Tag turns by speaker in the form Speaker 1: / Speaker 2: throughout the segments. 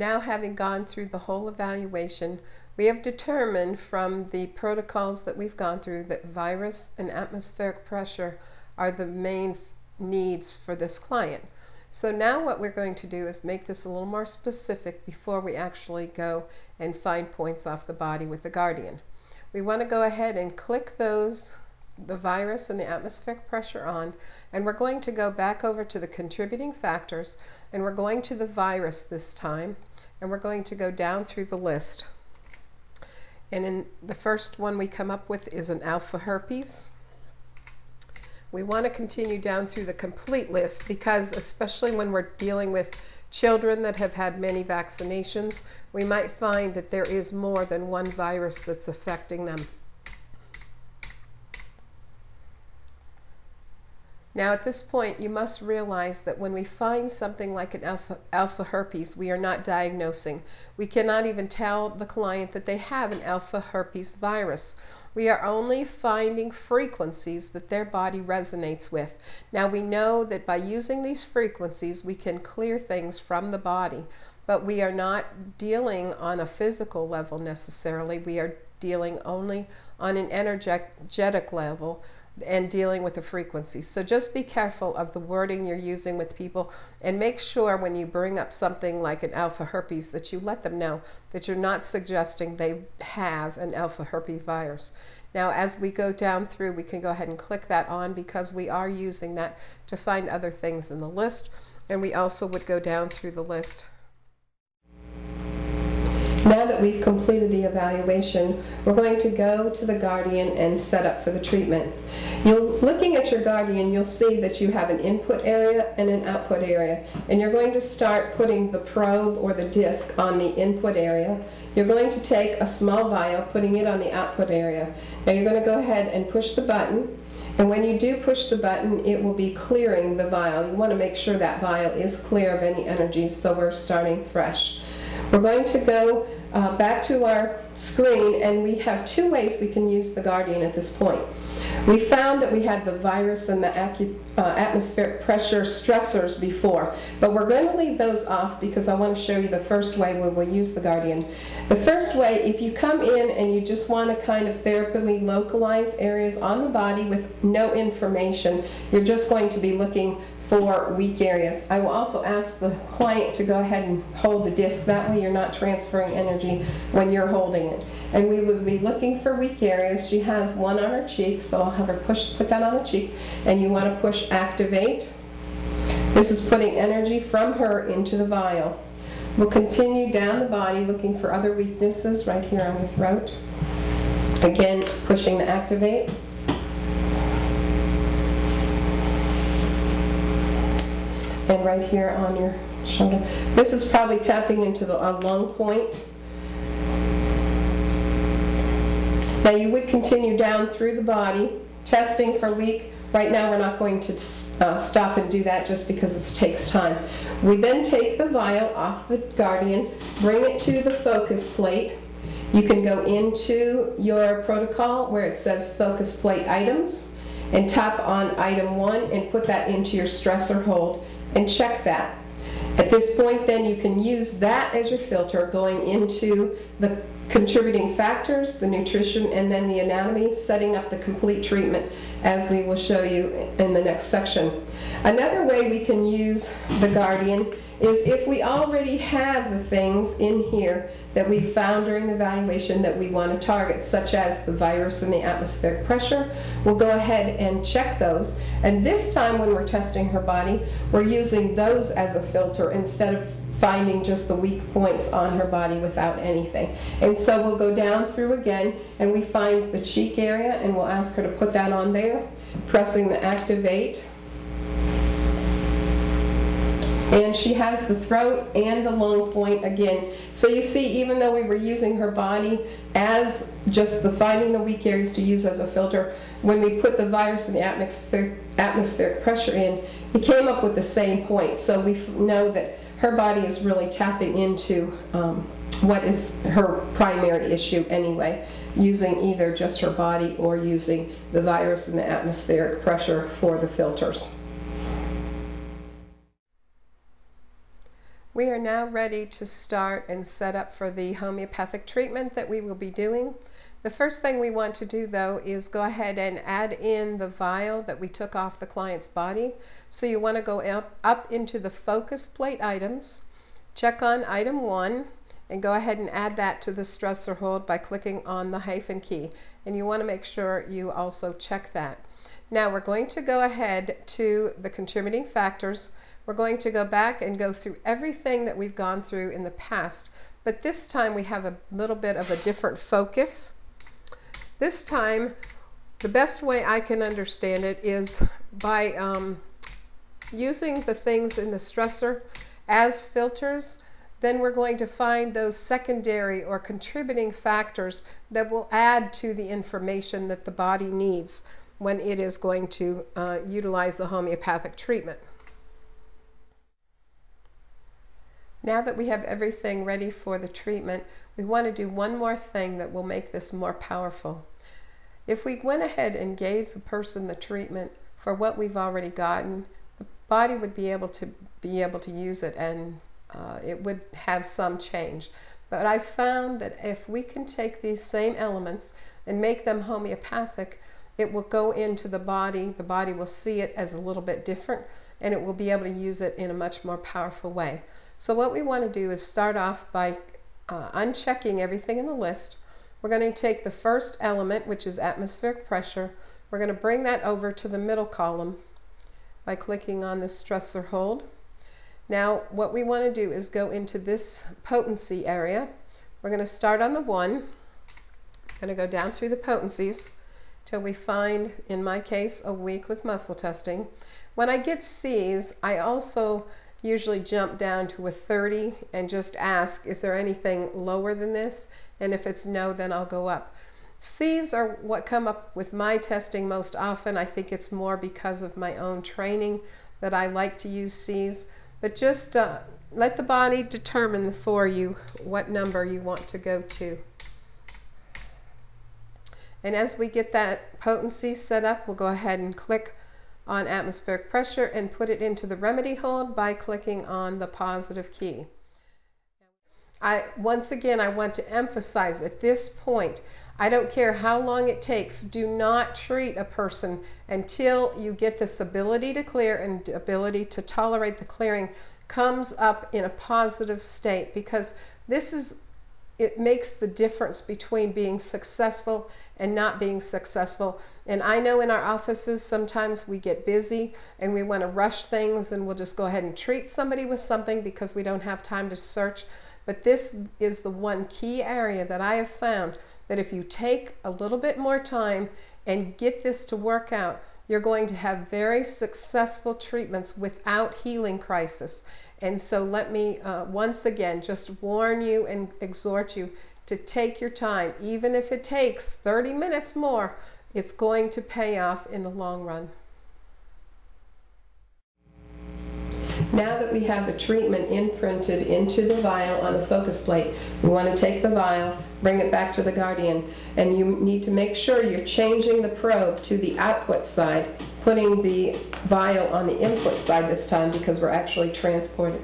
Speaker 1: Now, having gone through the whole evaluation, we have determined from the protocols that we've gone through that virus and atmospheric pressure are the main needs for this client. So now what we're going to do is make this a little more specific before we actually go and find points off the body with the Guardian. We want to go ahead and click those, the virus and the atmospheric pressure on, and we're going to go back over to the contributing factors, and we're going to the virus this time, and we're going to go down through the list. And in the first one we come up with is an alpha herpes. We want to continue down through the complete list because, especially when we're dealing with children that have had many vaccinations, we might find that there is more than one virus that's affecting them. Now, at this point, you must realize that when we find something like an alpha herpes, we are not diagnosing. We cannot even tell the client that they have an alpha herpes virus. We are only finding frequencies that their body resonates with. Now, we know that by using these frequencies, we can clear things from the body, but we are not dealing on a physical level necessarily. We are dealing only on an energetic level and dealing with the frequencies. So just be careful of the wording you're using with people, and make sure when you bring up something like an alpha herpes that you let them know that you're not suggesting they have an alpha herpes virus. Now, as we go down through, we can go ahead and click that on because we are using that to find other things in the list, and we also would go down through the list. Now that we've completed the evaluation, we're going to go to the Guardian and set up for the treatment. Looking at your Guardian, you'll see that you have an input area and an output area, and you're going to start putting the probe or the disc on the input area. You're going to take a small vial, putting it on the output area. Now you're going to go ahead and push the button, and when you do push the button, it will be clearing the vial. You want to make sure that vial is clear of any energy, so we're starting fresh. We're going to go back to our screen, and we have two ways we can use the Guardian at this point. We found that we had the virus and the atmospheric pressure stressors before, but we're going to leave those off because I want to show you the first way we will use the Guardian. The first way, if you come in and you just want to kind of therapeutically localize areas on the body with no information, you're just going to be looking for weak areas. I will also ask the client to go ahead and hold the disc. That way you're not transferring energy when you're holding it. And we would be looking for weak areas. She has one on her cheek, so I'll have her put that on the cheek. And you want to push activate. This is putting energy from her into the vial. We'll continue down the body looking for other weaknesses right here on the throat. Again, pushing the activate. And right here on your shoulder. This is probably tapping into the lung point. Now you would continue down through the body, testing for weak. Right now we're not going to stop and do that just because it takes time. We then take the vial off the Guardian, bring it to the focus plate. You can go into your protocol where it says focus plate items and tap on item 1 and put that into your stressor hold and check that. At this point then you can use that as your filter going into the contributing factors, the nutrition, and then the anatomy, setting up the complete treatment as we will show you in the next section. Another way we can use the Guardian is if we already have the things in here that we found during the evaluation that we want to target, such as the virus and the atmospheric pressure, we'll go ahead and check those. And this time when we're testing her body, we're using those as a filter instead of finding just the weak points on her body without anything. And so we'll go down through again, and we find the cheek area, and we'll ask her to put that on there, pressing the activate. And she has the throat and the lung point again. So you see, even though we were using her body as just finding the weak areas to use as a filter, when we put the virus and the atmospheric pressure in, it came up with the same point. So we know that her body is really tapping into what is her primary issue anyway, using either just her body or using the virus and the atmospheric pressure for the filters. We are now ready to start and set up for the homeopathic treatment that we will be doing. The first thing we want to do though is go ahead and add in the vial that we took off the client's body. So you want to go up into the focus plate items, check on item 1, and go ahead and add that to the stressor hold by clicking on the hyphen key. And you want to make sure you also check that. Now we're going to go ahead to the contributing factors. We're going to go back and go through everything that we've gone through in the past, but this time we have a little bit of a different focus. This time, the best way I can understand it is by using the things in the stressor as filters. Then we're going to find those secondary or contributing factors that will add to the information that the body needs when it is going to utilize the homeopathic treatment. Now that we have everything ready for the treatment, we want to do one more thing that will make this more powerful. If we went ahead and gave the person the treatment for what we've already gotten, the body would be able to use it, and it would have some change. But I found that if we can take these same elements and make them homeopathic, it will go into the body will see it as a little bit different, and it will be able to use it in a much more powerful way. So what we want to do is start off by unchecking everything in the list. We're going to take the first element, which is atmospheric pressure. We're going to bring that over to the middle column by clicking on the stressor hold. Now what we want to do is go into this potency area. We're going to start on the 1. I'm going to go down through the potencies till we find, in my case, a week with muscle testing. When I get C's, I also usually jump down to a 30 and just ask, is there anything lower than this? And if it's no, then I'll go up. C's are what come up with my testing most often. I think it's more because of my own training that I like to use C's. But just let the body determine for you what number you want to go to. And as we get that potency set up, we'll go ahead and click on atmospheric pressure and put it into the remedy hold by clicking on the positive key. Once again, I want to emphasize at this point, I don't care how long it takes, do not treat a person until you get this ability to clear and ability to tolerate the clearing comes up in a positive state, because it makes the difference between being successful and not being successful. And I know in our offices sometimes we get busy and we want to rush things, and we'll just go ahead and treat somebody with something because we don't have time to search. But this is the one key area that I have found that if you take a little bit more time and get this to work out, you're going to have very successful treatments without healing crisis. And so let me once again just warn you and exhort you to take your time. Even if it takes 30 minutes more, it's going to pay off in the long run. Now that we have the treatment imprinted into the vial on the focus plate, we want to take the vial, bring it back to the Guardian, and you need to make sure you're changing the probe to the output side, putting the vial on the input side this time because we're actually transferring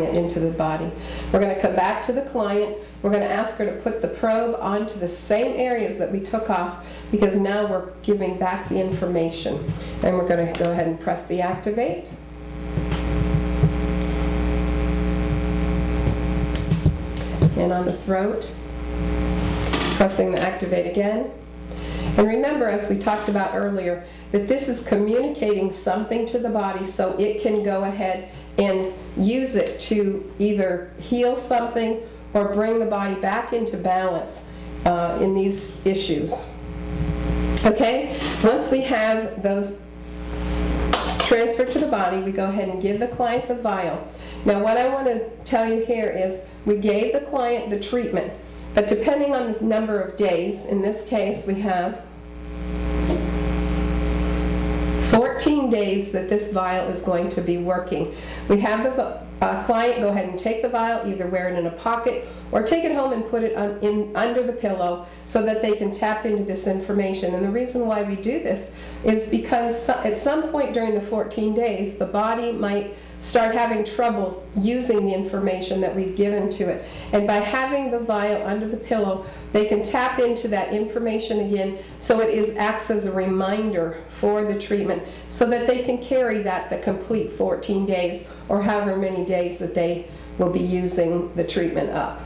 Speaker 1: it into the body. We're going to come back to the client. We're going to ask her to put the probe onto the same areas that we took off, because now we're giving back the information. And we're going to go ahead and press the activate. And on the throat, pressing the activate again. And remember, as we talked about earlier, that this is communicating something to the body so it can go ahead and use it to either heal something or bring the body back into balance in these issues. Okay, once we have those transferred to the body, we go ahead and give the client the vial. Now what I want to tell you here is we gave the client the treatment, but depending on the number of days, in this case we have 14 days that this vial is going to be working. We have the client go ahead and take the vial, either wear it in a pocket or take it home and put it under the pillow so that they can tap into this information. And the reason why we do this is because at some point during the 14 days, the body might start having trouble using the information that we've given to it. And by having the vial under the pillow, they can tap into that information again, so it acts as a reminder for the treatment, so that they can carry that the complete 14 days or however many days that they will be using the treatment up.